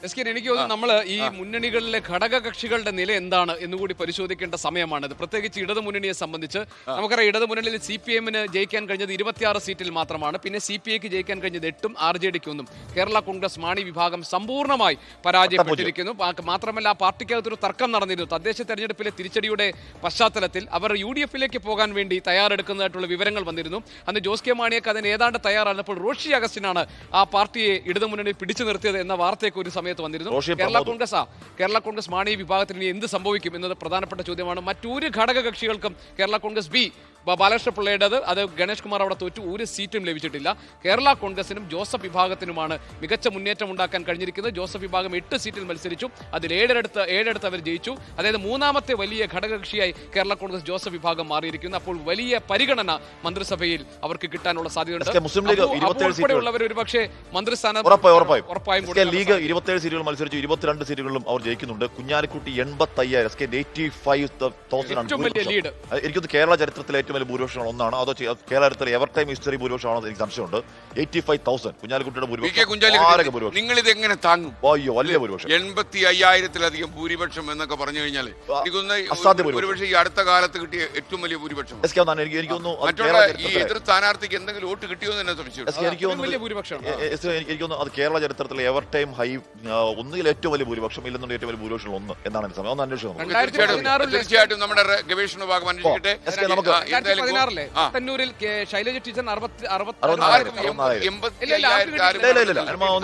എനിക്ക് തോന്നുന്നു നമ്മൾ ഈ മുന്നണികളിലെ ഘടകകക്ഷികളുടെ നില എന്താണ് എന്നുകൂടി പരിശോധിക്കേണ്ട സമയമാണിത്. പ്രത്യേകിച്ച് ഇടതു മുന്നണിയെ സംബന്ധിച്ച് നമുക്കറിയാം, ഇടതു മുന്നണിയിൽ CPM-ന് ജയിക്കാൻ കഴിഞ്ഞത് 26 സീറ്റിൽ മാത്രമാണ്. പിന്നെ CPI-ക്ക് ജയിക്കാൻ കഴിഞ്ഞത് 8-ഉം RJD-ക്ക് 1-ഉം. കേരള കോൺഗ്രസ് മാണി വിഭാഗം സമ്പൂർണ്ണമായി പരാജയപ്പെട്ടിരിക്കുന്നു. മാത്രമല്ല, ആ പാർട്ടിക്കകത്തൊരു തർക്കം നടന്നിരുന്നു. തദ്ദേശ തെരഞ്ഞെടുപ്പിലെ തിരിച്ചടിയുടെ പശ്ചാത്തലത്തിൽ അവർ UDF-ലേക്ക് പോകാൻ വേണ്ടി തയ്യാറെടുക്കുന്നതായിട്ടുള്ള വിവരങ്ങൾ വന്നിരുന്നു. അന്ന് ജോസ് കെ മാണിയൊക്കെ അതിന് ഏതാണ്ട് തയ്യാറായിരുന്നപ്പോൾ റോഷി അഗസ്റ്റിനാണ് ആ പാർട്ടിയെ ഇടതുമുന്നണി പിടിച്ചു നിർത്തിയത് എന്ന വാർത്തയൊക്കെ ഒരു സമയത്ത് വന്നിരുന്നു. കേരള കോൺഗ്രസ് മാണി വിഭാഗത്തിന് എന്ത് സംഭവിക്കും എന്നത് പ്രധാനപ്പെട്ട ചോദ്യമാണ്. മറ്റൊരു ഘടക കക്ഷികൾക്കും കേരള കോൺഗ്രസ് ബി ബാലകൃഷ്ണ പിള്ളയുടേത്, അത് ഗണേഷ് കുമാർ അവിടെ തോറ്റു, ഒരു സീറ്റും ലഭിച്ചിട്ടില്ല. കേരള കോൺഗ്രസിനും ജോസഫ് വിഭാഗത്തിനുമാണ് മികച്ച മുന്നേറ്റം ഉണ്ടാക്കാൻ കഴിഞ്ഞിരിക്കുന്നത്. ജോസഫ് വിഭാഗം 8 സീറ്റിൽ മത്സരിച്ചു, അതിൽ 7 അവർ ജയിച്ചു. അതായത് മൂന്നാമത്തെ വലിയ ഘടകകക്ഷിയായി കേരള കോൺഗ്രസ് ജോസഫ് വിഭാഗം മാറിയിരിക്കുന്നു. അപ്പോൾ വലിയ പരിഗണന മന്ത്രിസഭയിൽ അവർക്ക് കിട്ടാനുള്ള സാധ്യതയുണ്ട്. ഉള്ളവർ ഒരുപക്ഷെ മന്ത്രിസ്ഥാനം ഉറപ്പായും ലീഗ് 27 സീറ്റുകൾ മത്സരിച്ചു, 22 സീറ്റുകളിലും അവർ ജയിക്കുന്നുണ്ട്. കുഞ്ഞാലിക്കുട്ടി 85,000 ലീഡ്. എനിക്കൊന്ന് കേരള ചരിത്രത്തിലെ ഏറ്റവും വലിയ ഭൂരിപക്ഷം ഒന്നാണ്. അതോ കേരളത്തിലെ എവർ ടൈം ഹിസ്റ്ററി ഭൂരിപക്ഷമാണോ എനിക്ക് സംശയമുണ്ട്. 85,000 കുഞ്ഞാലിക്കുട്ടിയുടെ ഭൂരിപക്ഷം. നിങ്ങൾ ഇത് എങ്ങനെ താങ്ങും? അയ്യോ, വലിയ ഭൂരിപക്ഷം. 85,000-ലധികം ഭൂരിപക്ഷം എന്നൊക്കെ പറഞ്ഞു കഴിഞ്ഞാൽ ഭൂരിപക്ഷം ഈ അടുത്ത കാലത്ത് കിട്ടിയ ഏറ്റവും വലിയ ഭൂരിപക്ഷം. ഈ എതിർ സ്ഥാനാർത്ഥിക്ക് എന്തെങ്കിലും വോട്ട് കിട്ടിയോ എന്ന് സംശയം. എനിക്കൊന്ന് അത് കേരള ചരിത്രത്തിലെ എവർ ടൈം ഹൈ, ഒന്നുകിൽ ഏറ്റവും വലിയ ഭൂരിപക്ഷം, ഇല്ലെന്നുണ്ടെങ്കിൽ ഏറ്റവും വലിയ ഭൂരിപക്ഷം 1 എന്നാണ് എന്റെ സമയം. ഒന്ന് അന്വേഷിച്ചു. തീർച്ചയായിട്ടും നമ്മുടെ ഗവേഷണ വിഭാഗം അന്വേഷിക്കട്ടെ. ശൈലജ ടീച്ചർ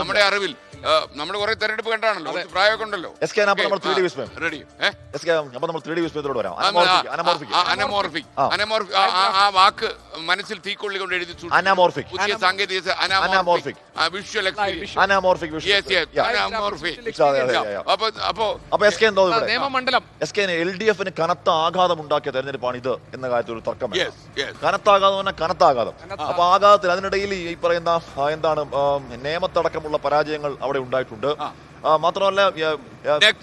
നമ്മുടെ അറിവിൽ നമ്മൾ കുറെ തെരഞ്ഞെടുപ്പ് കണ്ടാണല്ലോ, പ്രായമൊക്കെ ഉണ്ടല്ലോ. ആ വാക്ക് മനസ്സിൽ തീക്കൊള്ളിക്കൊണ്ട് എഴുതി പുതിയ സാങ്കേതിക LDF-ന് കനത്ത ആഘാതം ഉണ്ടാക്കിയ തെരഞ്ഞെടുപ്പാണ് ഇത് എന്ന കാര്യത്തിൽ ഒരു തർക്കം. കനത്ത ആഘാതം. അപ്പൊ ആഘാതത്തിൽ അതിനിടയിൽ ഈ പറയുന്ന എന്താണ് നിയമത്തടക്കമുള്ള പരാജയങ്ങൾ അവിടെ ഉണ്ടായിട്ടുണ്ട്. മാത്രമല്ല,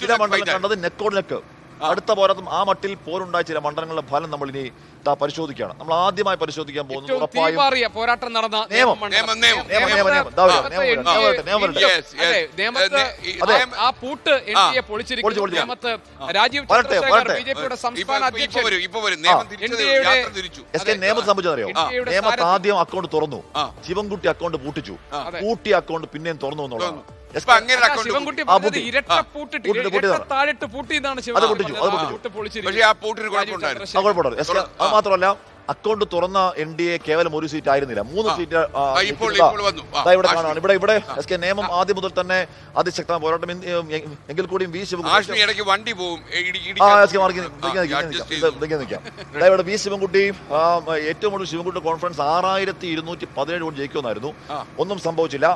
ചില മണ്ഡലം കണ്ടത് നെക്കോട് നെക്ക് അടുത്ത പോരാട്ടം. ആ മട്ടിൽ പോരുണ്ടായ ചില മണ്ഡലങ്ങളുടെ ഫലം നമ്മൾ ഇനി പരിശോധിക്കുകയാണ്. നമ്മൾ ആദ്യമായി പരിശോധിക്കാൻ പോകുന്നത് പോരാട്ടം നടന്ന നിയമം സംബന്ധിച്ചറിയോ? നിയമത്ത് ആദ്യം അക്കൗണ്ട് തുറന്നു, ശിവൻകുട്ടി അക്കൗണ്ട് പൂട്ടിച്ചു, പൂട്ടി അക്കൗണ്ട് പിന്നെയും തുറന്നു എന്നുള്ളതാണ്. മാത്രമല്ല, അക്കൗണ്ട് തുറന്ന NDA കേവലം 1 സീറ്റ് ആയിരുന്നില്ല, 3 സീറ്റ് ഇവിടെ കാണാണ്. ഇവിടെ നിയമം ആദ്യം മുതൽ തന്നെ അതിശക്തമായ പോരാട്ടം. എങ്കിൽ കൂടിയും വി ശിവൻകുട്ടി ഏറ്റവും കൂടുതൽ ശിവൻകുട്ടി കോൺഫറൻസ് 6217 വോട്ട് ജയിക്കുമെന്നായിരുന്നു. ഒന്നും സംഭവിച്ചില്ല.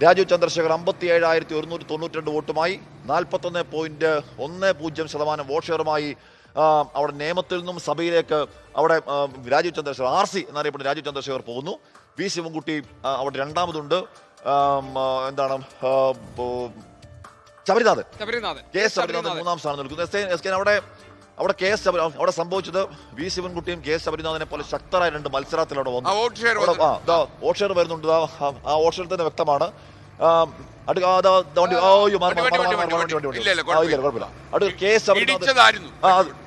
രാജീവ് ചന്ദ്രശേഖർ 57,192 വോട്ടുമായി 41.10% വോട്ട് ഷെയറുമായി അവിടെ നിയമത്തിൽ നിന്നും സഭയിലേക്ക് അവിടെ രാജീവ് ചന്ദ്രശേഖർ RC എന്നറിയപ്പെടുന്ന രാജീവ് ചന്ദ്രശേഖർ പോകുന്നു. വി ശിവൻകുട്ടി അവിടെ രണ്ടാമതുണ്ട്. എന്താണ് ശബരിനാഥൻ, കെ എസ് ശബരിനാഥൻ 3-ാം സ്ഥാനം നിൽക്കുന്നു. അവിടെ സംഭവിച്ചത് വി ശിവൻകുട്ടിയും കെ എസ് ശബരിനാഥനെ പോലെ ശക്തരായ 2 മത്സരത്തിലൂടെ വന്നു. വോട്ട് ഷെയർ വരുന്നുണ്ട്. ആ വോട്ട് ഷെയർ തന്നെ വ്യക്തമാണ്.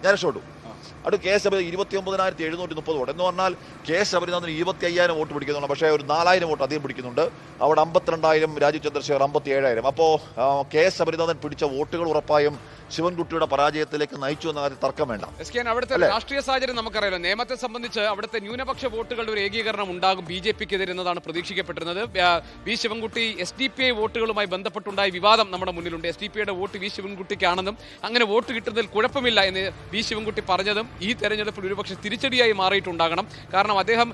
ഞാൻ രക്ഷപ്പെട്ടു. അടുത്ത കെ എസ് 29,730 വോട്ട് എന്ന് പറഞ്ഞാൽ കെ എസ് ശബരിനാഥന് 25,000 വോട്ട് പിടിക്കുന്നുണ്ട്. പക്ഷേ ഒരു 4,000 വോട്ട് അധികം പിടിക്കുന്നുണ്ട്. അവിടെ 52,000, രാജീവ് ചന്ദ്രശേഖർ 57,000. അപ്പോൾ കെ എസ് ശബരിനാഥൻ പിടിച്ച വോട്ടുകൾ ഉറപ്പായും ശിവൻകുട്ടിയുടെ പരാജയത്തിലേക്ക് നയിച്ചു എന്ന കാര്യം തർക്കം വേണ്ട. അവിടുത്തെ രാഷ്ട്രീയ സാഹചര്യം നമുക്കറിയാലോ. നിയമത്തെ സംബന്ധിച്ച് അവിടുത്തെ ന്യൂനപക്ഷ വോട്ടുകളുടെ ഒരു ഏകീകരണം ഉണ്ടാകും BJP-ക്കെതിരെ എന്നതാണ് പ്രതീക്ഷിക്കപ്പെട്ടിരുന്നത്. വി ശിവൻകുട്ടി SDPI വോട്ടുകളുമായി ബന്ധപ്പെട്ടുണ്ടായ വിവാദം നമ്മുടെ മുന്നിലുണ്ട്. SDPIയുടെ വോട്ട് വി ശിവൻകുട്ടിക്കാണെന്നും അങ്ങനെ വോട്ട് കിട്ടുന്നതിൽ കുഴപ്പമില്ല എന്ന് വി ശിവൻകുട്ടി പറഞ്ഞതും ഈ തെരഞ്ഞെടുപ്പിൽ ഒരുപക്ഷെ തിരിച്ചടിയായി മാറിയിട്ടുണ്ടാകണം. കാരണം അദ്ദേഹം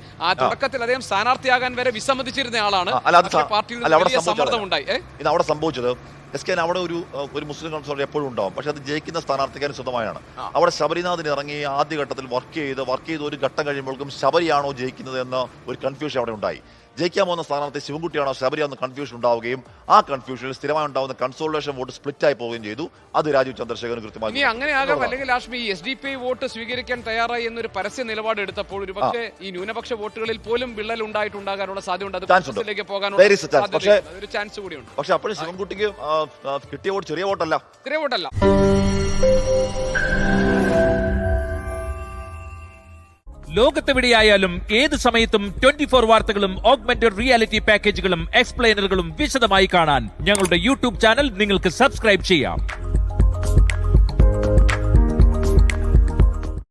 തുടക്കത്തിൽ സ്ഥാനാർത്ഥിയാകാൻ വരെ വിസമ്മതിച്ചിരുന്ന ആളാണ്. പാർട്ടിയിൽ സമ്മർദ്ദമുണ്ടായി. അവിടെ സംഭവിച്ചത് അവിടെ ഒരു മുസ്ലിം കൺസോർട്ട് എപ്പോഴും ഉണ്ടാവും. പക്ഷെ അത് ജയിക്കുന്ന സ്ഥാനാർത്ഥിക്കാരും സ്വന്തമായാണ്. അവിടെ ശബരിനാഥിന് ഇറങ്ങി ആദ്യഘട്ടത്തിൽ വർക്ക് ചെയ്ത് ഒരു ഘട്ടം കഴിയുമ്പോഴേക്കും ശബരിയാണോ ജയിക്കുന്നത് എന്ന ഒരു കൺഫ്യൂഷൻ അവിടെ ഉണ്ടായി. ജയിക്കാൻ പോകുന്ന സ്ഥാനാർത്ഥി ശിവൻകുട്ടിയാണോ ശബരിയാണോ കൺഫ്യൂഷൻ ഉണ്ടാവുകയും ആ കൺഫ്യൂഷനിൽ സ്ഥിരമായി ഉണ്ടാവുന്ന കൺസോളിഡേഷൻ വോട്ട് സ്പ്ലിറ്റ് ആയി പോവുകയും ചെയ്തു. അത് രാജീവ് ചന്ദ്രശേഖരൻ കൃത്യമായി ഇനി അങ്ങനെ ആകാം, അല്ലെങ്കിൽ ആഷ്മി SDPI വോട്ട് സ്വീകരിക്കാൻ തയ്യാറായി എന്നൊരു പരസ്യ നിലപാട് എടുത്തപ്പോൾ ഒരു പക്ഷേ ഈ ന്യൂനപക്ഷ വോട്ടുകളിൽ പോലും വിള്ളൽ ഉണ്ടായിട്ടുണ്ടാകാനുള്ള സാധ്യതയുണ്ട്. അത് കോൺഗ്രസിലേക്ക് പോകാനുള്ള ഒരു ചാൻസ് കൂടിയുണ്ട്. പക്ഷെ അപ്പോഴും ശിവൻകുട്ടിക്ക് കിട്ടിയ വോട്ട് ചെറിയ വോട്ടല്ല. ലോകത്തെവിടെയായാലും ഏത് സമയത്തും 24 വാർത്തകളും ഓഗ്മെന്റഡ് റിയാലിറ്റി പാക്കേജുകളും എക്സ്പ്ലെയിനറുകളും വിശദമായി കാണാൻ ഞങ്ങളുടെ യൂട്യൂബ് ചാനൽ നിങ്ങൾക്ക് സബ്സ്ക്രൈബ് ചെയ്യാം.